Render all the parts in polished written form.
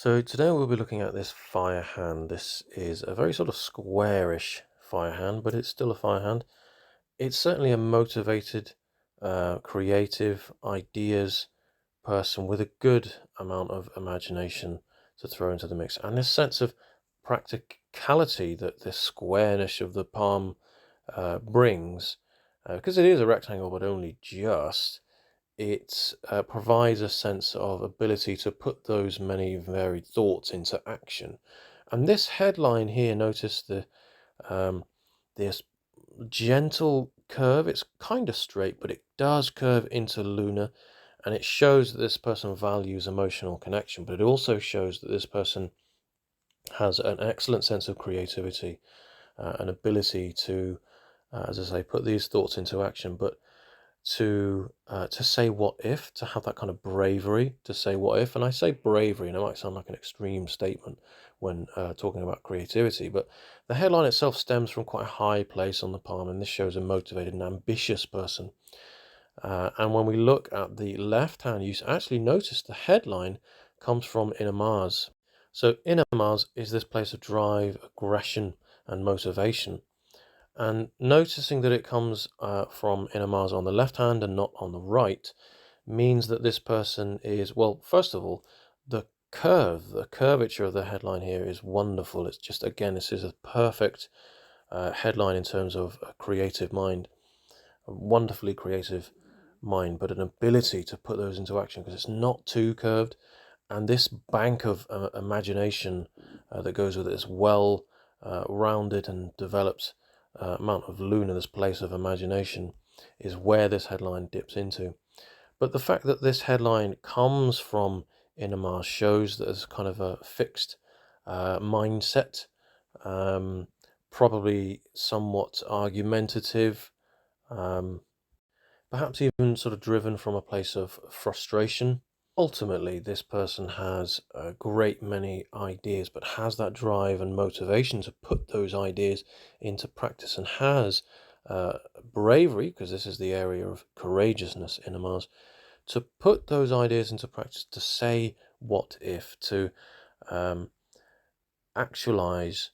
So today we'll be looking at this fire hand. This is a very sort of squarish fire hand, but it's still a fire hand. It's certainly a motivated, creative ideas person with a good amount of imagination to throw into the mix. And this sense of practicality that this squareness of the palm brings, because it is a rectangle, but only just, it provides a sense of ability to put those many varied thoughts into action. And this headline here, notice um, this gentle curve. It's kind of straight, but it does curve into lunar, and it shows that this person values emotional connection, but it also shows that this person has an excellent sense of creativity, an ability to, as I say, put these thoughts into action, but to say what if, to have that kind of bravery to say what if. And I say bravery, and it might sound like an extreme statement when talking about creativity, but the headline itself stems from quite a high place on the palm, and this shows a motivated and ambitious person. And when we look at the left hand, you actually notice the headline comes from inner Mars. So inner Mars is this place of drive, aggression, and motivation. And noticing that it comes from inner Mars on the left hand and not on the right means that this person is, well, first of all, the curvature of the headline here is wonderful. It's just, again, this is a perfect headline in terms of a creative mind, a wonderfully creative mind, but an ability to put those into action because it's not too curved. And this bank of imagination that goes with it is well rounded and developed amount of lunar, this place of imagination, is where this headline dips into. But the fact that this headline comes from inner Mars shows that there's kind of a fixed mindset, probably somewhat argumentative, um, perhaps even sort of driven from a place of frustration. Ultimately, this person has a great many ideas, but has that drive and motivation to put those ideas into practice, and has bravery, because this is the area of courageousness in Mars, to put those ideas into practice, to say what if, to um, actualize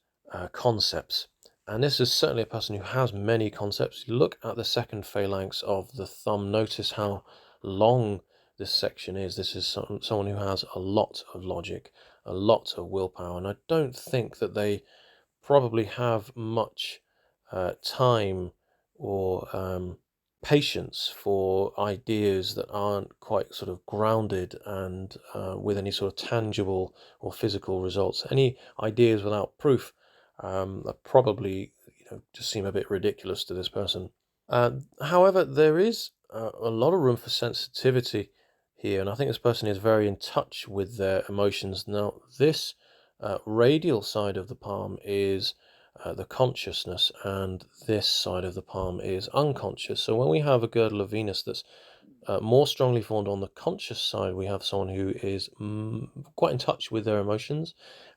concepts. And this is certainly a person who has many concepts. Look at the second phalanx of the thumb. Notice how long this section is. This is someone who has a lot of logic, a lot of willpower, and I don't think that they probably have much time or patience for ideas that aren't quite sort of grounded and with any sort of tangible or physical results. Any ideas without proof are probably, just seem a bit ridiculous to this person. However, there is a lot of room for sensitivity here, and I think this person is very in touch with their emotions. Now, this radial side of the palm is the consciousness, and this side of the palm is unconscious. So when we have a girdle of Venus that's more strongly formed on the conscious side, we have someone who is quite in touch with their emotions,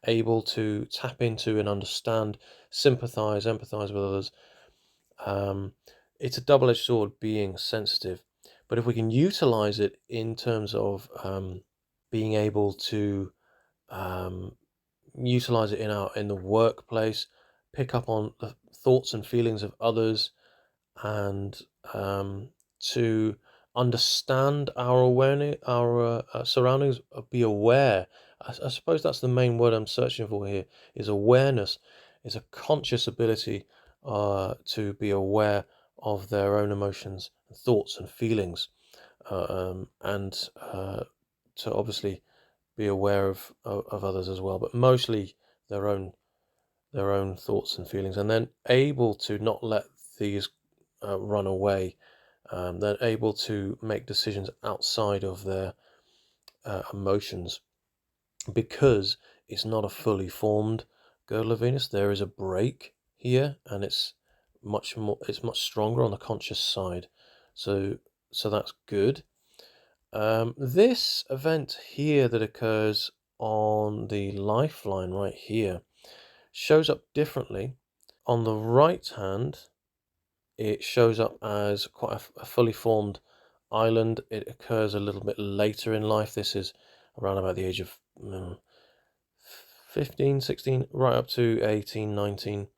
able to tap into and understand, sympathize, empathize with others. It's a double-edged sword, being sensitive, but if we can utilize it in terms of being able to utilize it in the workplace, pick up on the thoughts and feelings of others, and to understand our awareness, our surroundings, be aware. I suppose that's the main word I'm searching for here, is awareness, is a conscious ability to be aware of their own emotions, thoughts and feelings, and to obviously be aware of others as well, but mostly their own thoughts and feelings, and then able to not let these run away. They're able to make decisions outside of their emotions, because it's not a fully formed girdle of Venus. There is a break here, and it's much stronger on the conscious side. So that's good. This event here that occurs on the lifeline right here shows up differently. On the right hand, it shows up as quite a fully formed island. It occurs a little bit later in life. This is around about the age of 15, 16, right up to 18, 19.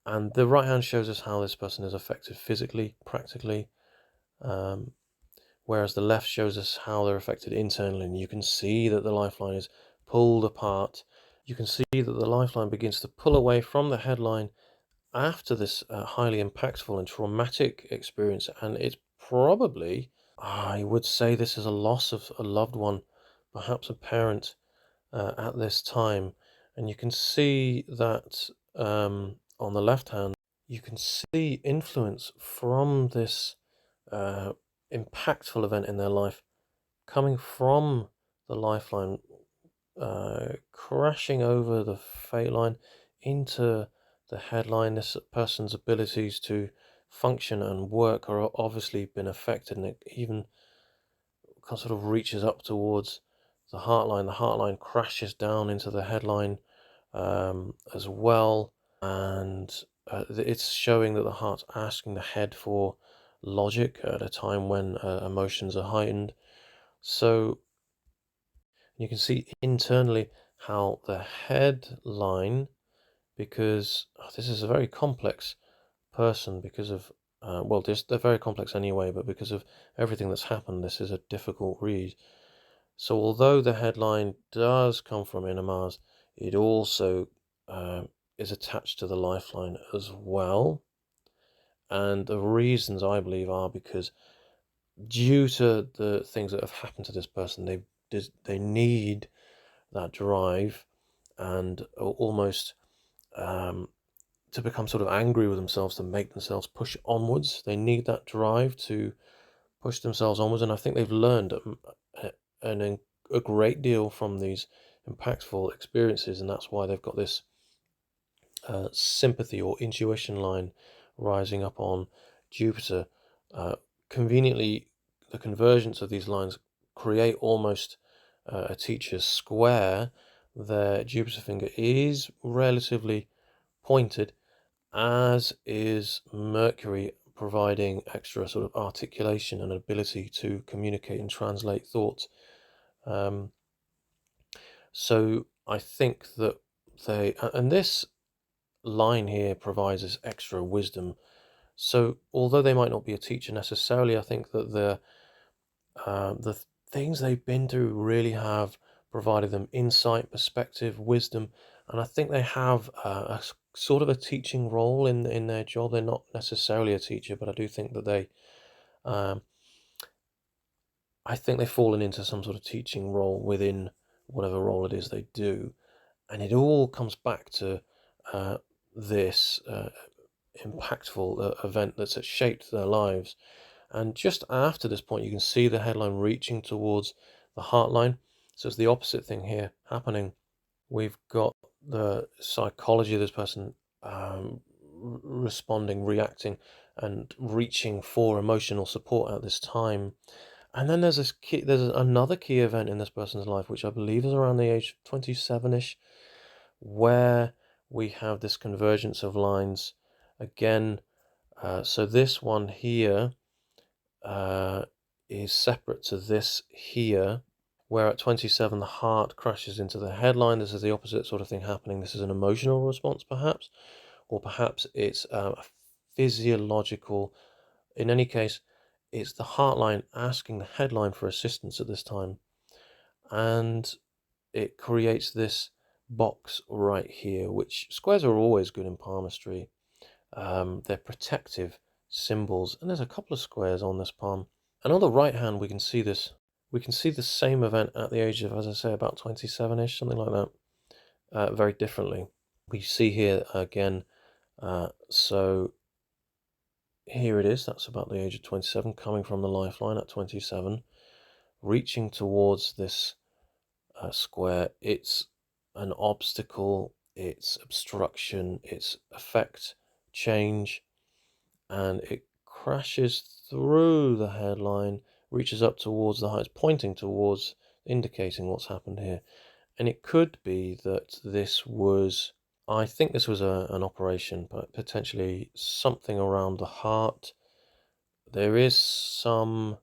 And the right hand shows us how this person is affected physically, practically, whereas the left shows us how they're affected internally. And you can see that the lifeline is pulled apart. You can see that the lifeline begins to pull away from the headline after this highly impactful and traumatic experience. And it's probably, I would say, this is a loss of a loved one, perhaps a parent, at this time. And you can see that on the left hand, you can see influence from this impactful event in their life coming from the lifeline, crashing over the fate line into the headline. This person's abilities to function and work are obviously been affected, and it even sort of reaches up towards the heart line. The heart line crashes down into the headline as well, and it's showing that the heart's asking the head for logic at a time when emotions are heightened. So you can see internally how the headline, because this is a very complex person because of well, they're very complex anyway, but because of everything that's happened, this is a difficult read. So although the headline does come from Inner Mars, it also is attached to the lifeline as well. And the reasons, I believe, are because due to the things that have happened to this person, they need that drive and almost to become sort of angry with themselves, to make themselves push onwards. They need that drive to push themselves onwards, and I think they've learned a great deal from these impactful experiences, and that's why they've got this sympathy or intuition line rising up on Jupiter. Conveniently, the convergence of these lines create almost a teacher's square. Their Jupiter finger is relatively pointed, as is Mercury, providing extra sort of articulation and ability to communicate and translate thoughts. So I think that and this line here provides this extra wisdom. So although they might not be a teacher necessarily, I think that the things they've been through really have provided them insight, perspective, wisdom, and I think they have a sort of a teaching role in their job. They're not necessarily a teacher, but I do think that I think they've fallen into some sort of teaching role within whatever role it is they do, and it all comes back to this impactful event that's shaped their lives. And just after this point, you can see the headline reaching towards the heart line. So it's the opposite thing here happening. We've got the psychology of this person responding, reacting, and reaching for emotional support at this time. And then there's another key event in this person's life, which I believe is around the age of 27-ish, where we have this convergence of lines again. So this one here is separate to this here, where at 27 the heart crashes into the headline. This is the opposite sort of thing happening. This is an emotional response, perhaps, or perhaps it's a physiological. In any case, it's the heart line asking the headline for assistance at this time, and it creates this box right here, which squares are always good in palmistry. They're protective symbols, and there's a couple of squares on this palm. And on the right hand, we can see this. We can see the same event at the age of, as I say, about 27-ish, something like that, very differently. We see here again, so here it is, that's about the age of 27, coming from the lifeline at 27, reaching towards this square. It's an obstacle, it's obstruction, it's effect, change, and it crashes through the headline, reaches up towards the heights, pointing towards, indicating what's happened here. And it could be that this was, I think this was an operation, but potentially something around the heart. There is some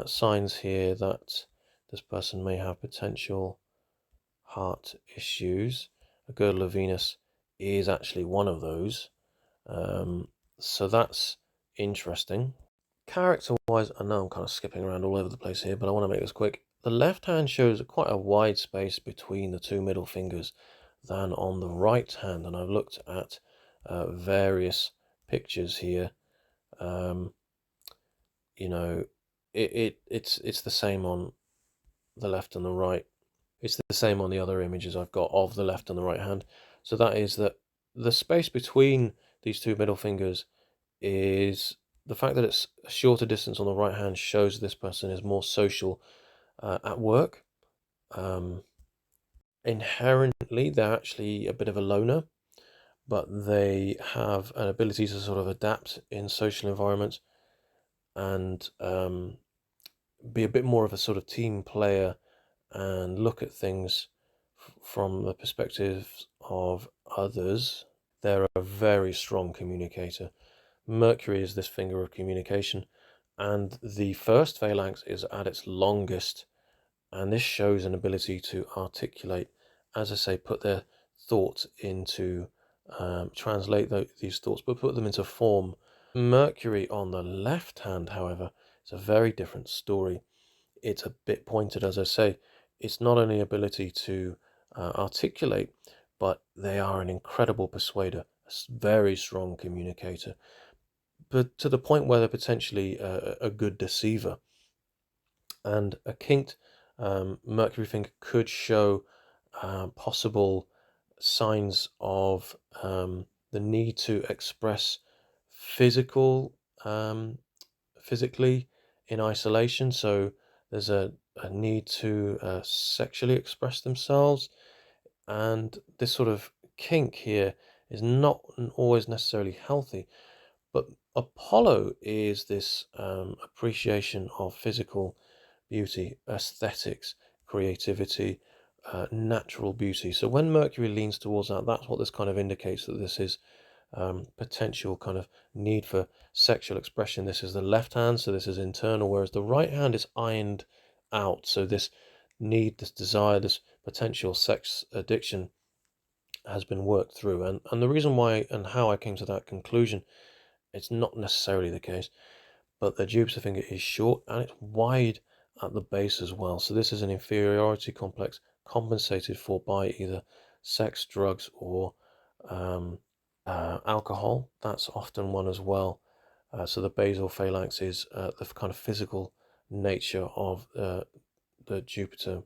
signs here that this person may have potential heart issues. A girdle of Venus is actually one of those. So that's interesting. Character-wise, I know I'm kind of skipping around all over the place here, but I want to make this quick. The left hand shows quite a wide space between the two middle fingers than on the right hand, and I've looked at various pictures here. You know, it's the same on the left and the right. It's the same on the other images I've got of the left and the right hand. So that is that the space between these two middle fingers is the fact that it's a shorter distance on the right hand shows this person is more social at work. Inherently, they're actually a bit of a loner, but they have an ability to sort of adapt in social environments and be a bit more of a sort of team player and look at things from the perspective of others. They're a very strong communicator. Mercury is this finger of communication, and the first phalanx is at its longest, and this shows an ability to articulate, as I say, put their thoughts into, translate these thoughts, but put them into form. Mercury on the left hand, however, is a very different story. It's a bit pointed, as I say. It's not only ability to articulate, but they are an incredible persuader, a very strong communicator, but to the point where they're potentially a good deceiver. And a kinked Mercury finger could show possible signs of the need to express physical, physically in isolation. So there's a need to sexually express themselves, and this sort of kink here is not always necessarily healthy. But Apollo is this appreciation of physical beauty, aesthetics, creativity, natural beauty. So when Mercury leans towards that, that's what this kind of indicates, that this is potential kind of need for sexual expression. This is the left hand, so this is internal, whereas the right hand is ironed out. So this need, this desire, this potential sex addiction has been worked through. And the reason why and how I came to that conclusion, it's not necessarily the case, but the Jupiter finger is short and it's wide at the base as well. So this is an inferiority complex compensated for by either sex, drugs, or alcohol. That's often one as well. So the basal phalanx is the kind of physical nature of the Jupiter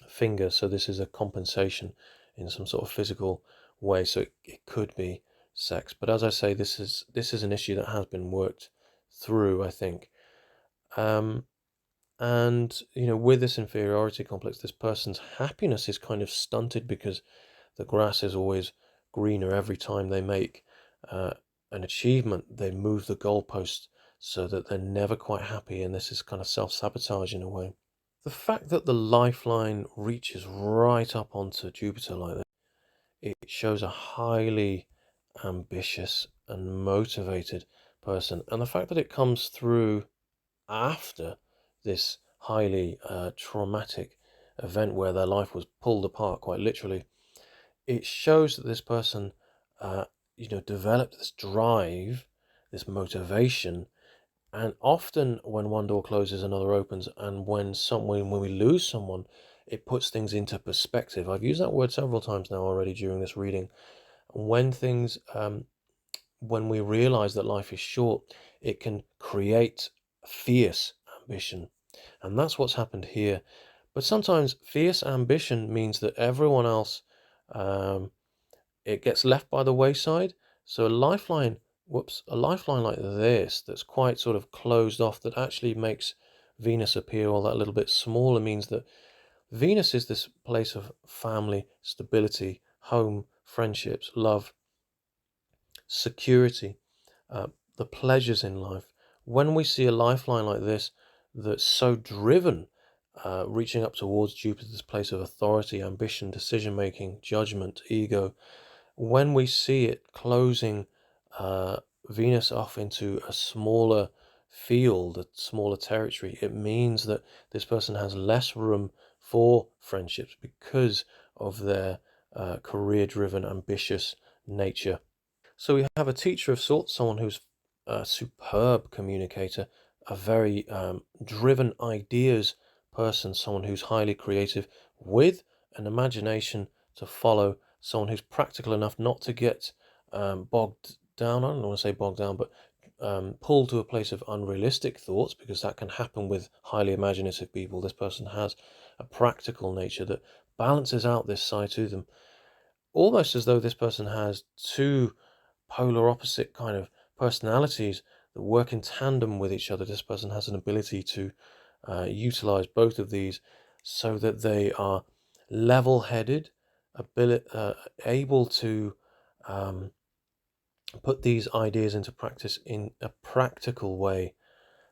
finger. So this is a compensation in some sort of physical way. So it could be sex, but as I say, this is an issue that has been worked through, I think. And with this inferiority complex, this person's happiness is kind of stunted because the grass is always greener every time they make an achievement. They move the goalpost so that they're never quite happy, and this is kind of self-sabotage in a way. The fact that the lifeline reaches right up onto Jupiter like that, it shows a highly ambitious and motivated person. And the fact that it comes through after this highly traumatic event where their life was pulled apart, quite literally, it shows that this person, developed this drive, this motivation. And often when one door closes, another opens. And when we lose someone, it puts things into perspective. I've used that word several times now already during this reading. When things, when we realize that life is short, it can create fierce ambition. And that's what's happened here. But sometimes fierce ambition means that everyone else, it gets left by the wayside. So a lifeline like this, that's quite sort of closed off, that actually makes Venus appear all that little bit smaller, means that Venus is this place of family, stability, home, friendships, love, security, the pleasures in life. When we see a lifeline like this that's so driven, reaching up towards Jupiter, this place of authority, ambition, decision making, judgment, ego, when we see it closing Venus off into a smaller field, a smaller territory, it means that this person has less room for friendships because of their career-driven, ambitious nature. So we have a teacher of sorts, someone who's a superb communicator, a very driven ideas person, someone who's highly creative with an imagination to follow, someone who's practical enough not to get bogged down. I don't want to say bogged down, but pulled to a place of unrealistic thoughts, because that can happen with highly imaginative people. This person has a practical nature that balances out this side to them, almost as though this person has two polar opposite kind of personalities that work in tandem with each other. This person has an ability to utilize both of these so that they are level-headed, able to um, put these ideas into practice in a practical way.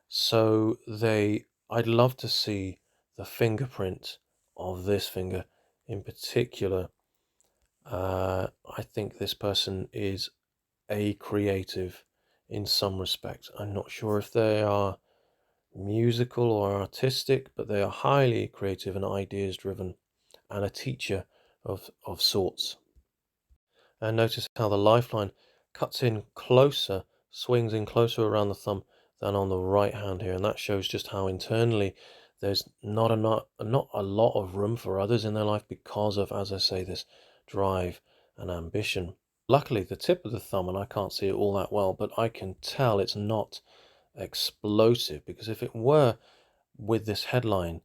So I'd love to see the fingerprint of this finger in particular. I think this person is a creative in some respect. I'm not sure if they are musical or artistic, but they are highly creative and ideas driven, and a teacher of sorts. And notice how the lifeline cuts in closer, swings in closer around the thumb than on the right hand here, and that shows just how internally there's not a lot of room for others in their life because of, as I say, this drive and ambition. Luckily, the tip of the thumb, and I can't see it all that well, but I can tell it's not explosive, because if it were, with this headline,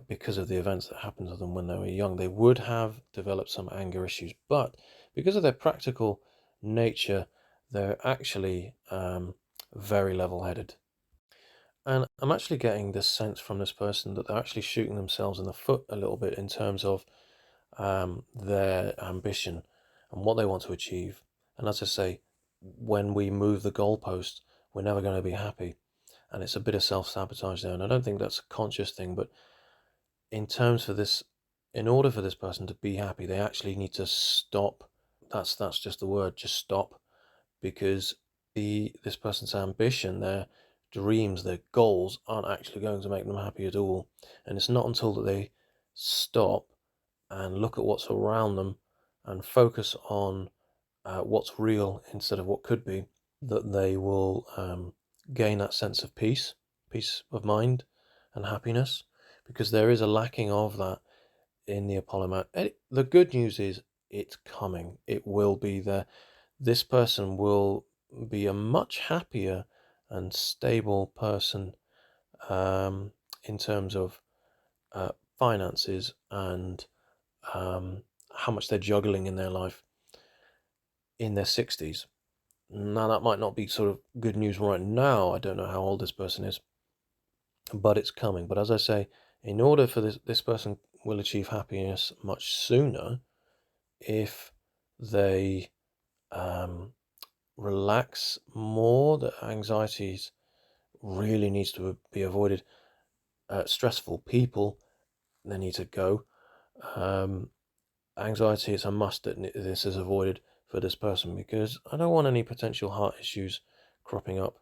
because of the events that happened to them when they were young, they would have developed some anger issues. But because of their practical nature, they're actually very level-headed. And I'm actually getting this sense from this person that they're actually shooting themselves in the foot a little bit in terms of their ambition and what they want to achieve. And as I say, when we move the goalpost, we're never going to be happy. And it's a bit of self-sabotage there. And I don't think that's a conscious thing, but in order for this person to be happy, they actually need to stop. That's just the word, just stop. Because this person's ambition, their dreams, their goals aren't actually going to make them happy at all. And it's not until that they stop and look at what's around them and focus on what's real instead of what could be, that they will gain that sense of peace of mind and happiness, because there is a lacking of that in the Apollo man. The good news is it's coming. It will be there. This person will be a much happier and stable person in terms of finances and how much they're juggling in their life in their 60s. Now, that might not be sort of good news right now. I don't know how old this person is, but it's coming. But as I say, in order for this person will achieve happiness much sooner if they relax more. The anxieties really needs to be avoided. Stressful people, they need to go. Anxiety is a must that this is avoided for this person, because I don't want any potential heart issues cropping up.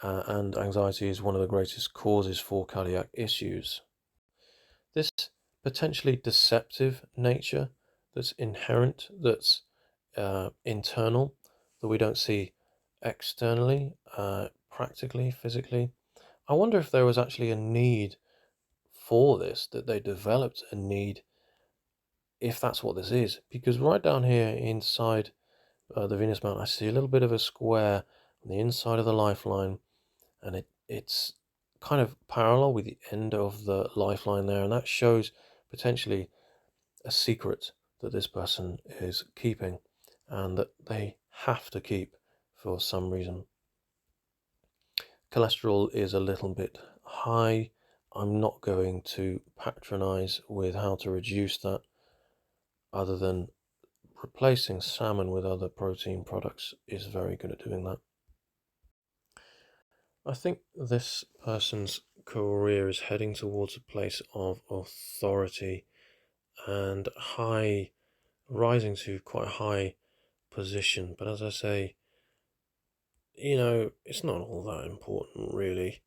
And anxiety is one of the greatest causes for cardiac issues. This potentially deceptive nature that's inherent, that's internal, that we don't see externally, practically, physically. I wonder if there was actually a need for this, that they developed a need, if that's what this is. Because right down here inside the Venus Mount, I see a little bit of a square on the inside of the lifeline, and it's kind of parallel with the end of the lifeline there, and that shows potentially a secret that this person is keeping and that they have to keep for some reason. Cholesterol is a little bit high. I'm not going to patronize with how to reduce that, other than replacing salmon with other protein products is very good at doing that. I think this person's career is heading towards a place of authority and rising to quite a high position. But as I say, it's not all that important really.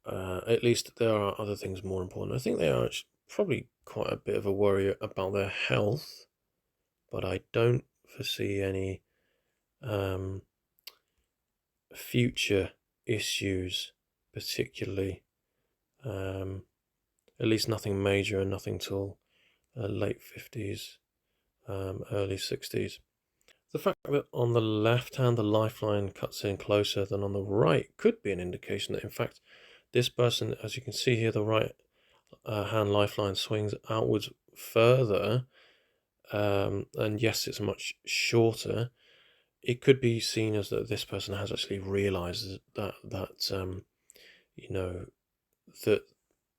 At least there are other things more important. I think they are probably quite a bit of a worry about their health, but I don't foresee any future issues particularly. At least nothing major and nothing till late 50s, early 60s. The fact that on the left hand the lifeline cuts in closer than on the right could be an indication that, in fact, this person, as you can see here, the right hand lifeline swings outwards further, and yes, it's much shorter. It could be seen as that this person has actually realized that you know that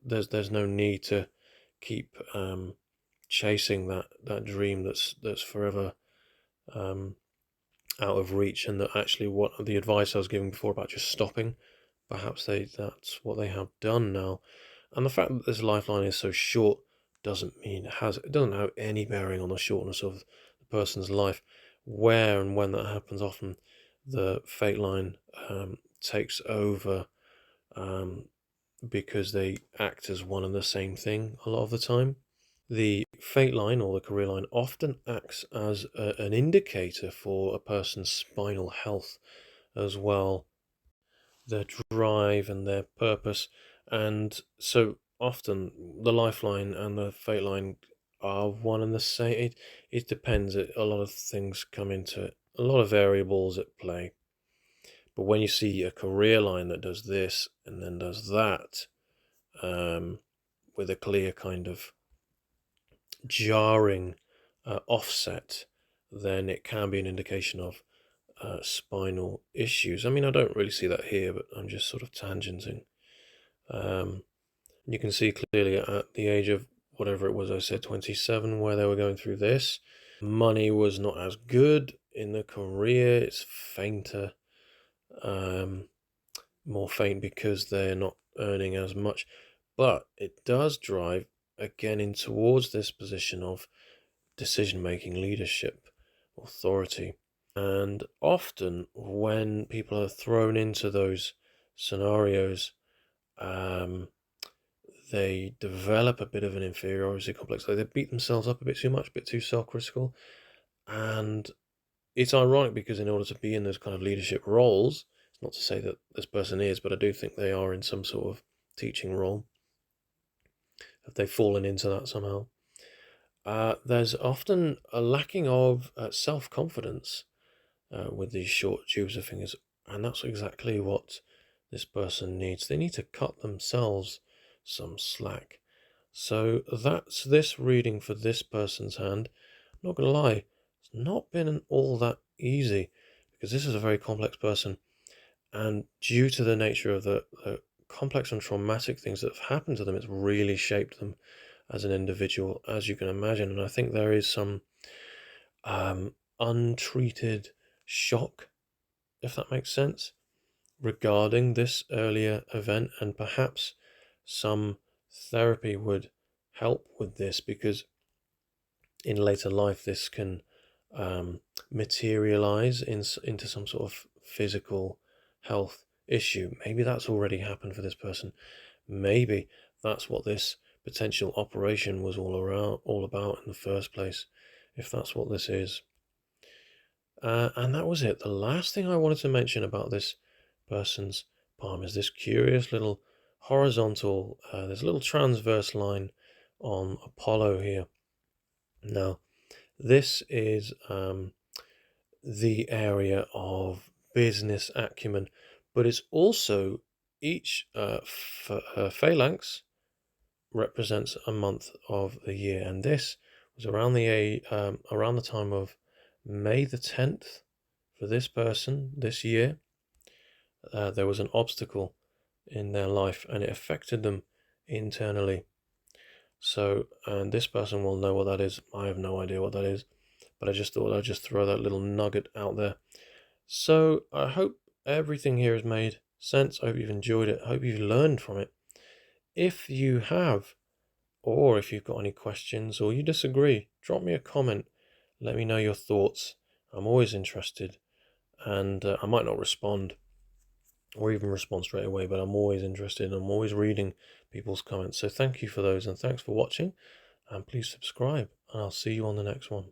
there's no need to keep chasing that dream that's forever out of reach, and that actually what the advice I was giving before about just stopping, perhaps that's what they have done now. And the fact that this lifeline is so short doesn't mean it doesn't have any bearing on the shortness of the person's life. Where and when that happens, often the fate line takes over, because they act as one and the same thing a lot of the time. The fate line or the career line often acts as an indicator for a person's spinal health as well, their drive and their purpose. And so often the lifeline and the fate line are one and the same. It depends. A lot of things come into it, a lot of variables at play. But when you see a career line that does this and then does that, with a clear kind of jarring offset, then it can be an indication of spinal issues. I mean, I don't really see that here, but I'm just sort of tangenting. You can see clearly at the age of whatever it was, I said 27, where they were going through this. Money was not as good in the career, it's fainter, more faint because they're not earning as much, but it does drive again in towards this position of decision making, leadership, authority. And often when people are thrown into those scenarios, they develop a bit of an inferiority complex. They beat themselves up a bit too much, a bit too self-critical. And it's ironic because in order to be in those kind of leadership roles, it's not to say that this person is, but I do think they are in some sort of teaching role. Have they fallen into that somehow? There's often a lacking of self-confidence with these short tubes of fingers, and that's exactly what this person needs. They need to cut themselves some slack. So that's this reading for this person's hand. I'm not going to lie, it's not been all that easy because this is a very complex person, and due to the nature of the complex and traumatic things that have happened to them, it's really shaped them as an individual, as you can imagine. And I think there is some untreated shock, if that makes sense, regarding this earlier event, and perhaps some therapy would help with this, because in later life this can materialize into some sort of physical health issue. Maybe that's already happened for this person. Maybe that's what this potential operation was all about in the first place, if that's what this is. And that was it. The last thing I wanted to mention about this person's palm is this curious little horizontal, there's a little transverse line on Apollo here. Now, this is the area of business acumen, but it's also each phalanx represents a month of the year, and this was around the time of May the 10th for this person this year. There was an obstacle in their life and it affected them internally. So, and this person will know what that is. I have no idea what that is, but I just thought I'd just throw that little nugget out there. So I hope everything here has made sense. I hope you've enjoyed it. I hope you've learned from it. If you have, or if you've got any questions or you disagree, drop me a comment. Let me know your thoughts. I'm always interested, and I might not respond or even respond straight away, but I'm always interested and I'm always reading people's comments. So thank you for those, and thanks for watching, and please subscribe, and I'll see you on the next one.